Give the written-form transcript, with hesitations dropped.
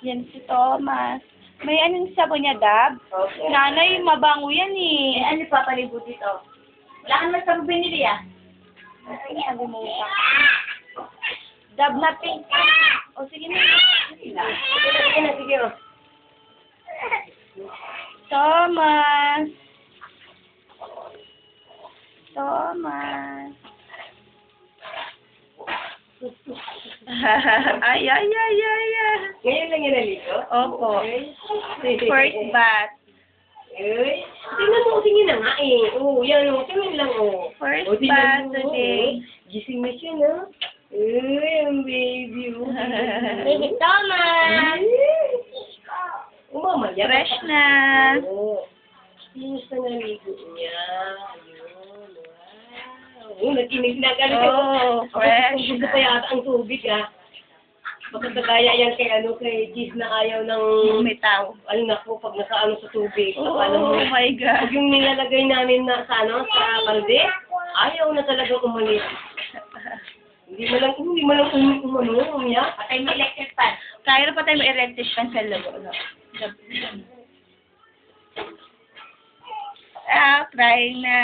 Yan si Thomas. May anong sabon niya, Dab? Okay. Nanay, mabango yan eh. Ano papalibot dito? Wala ka naman sa binili ah. Sabi mo siya. Dab na pink. O sige na. Sige na, sige oh. Thomas. Thomas. Ay. Ngayon lang yan nalito? Opo. Okay. First bath. Eh, tingnan mo, tingin na nga eh. Oo, yan o, tingin lang o. First O, tingnan bath mo, today. gising na siya na. Ang baby o. Baby Thomas. Mamaya. Fresh na. Oo. Linis na naligo niya. Ayun, wow. Nagkinig na galing ako. Oh, fresh Gusto na. pa yata ang tubig ah. Baka nagaya yan kay Cheese na ayaw ng Bumitaw. ano na po pag nakaano sa tubig. Oh Alam mo, my God. pag yung nilalagay namin na sa sa balde, ayaw na talagang umalis. Hindi mo lang umiyak. Patay mo electric fan. Kaya na pa tayo ma-electric fan sa loob. No? Try na.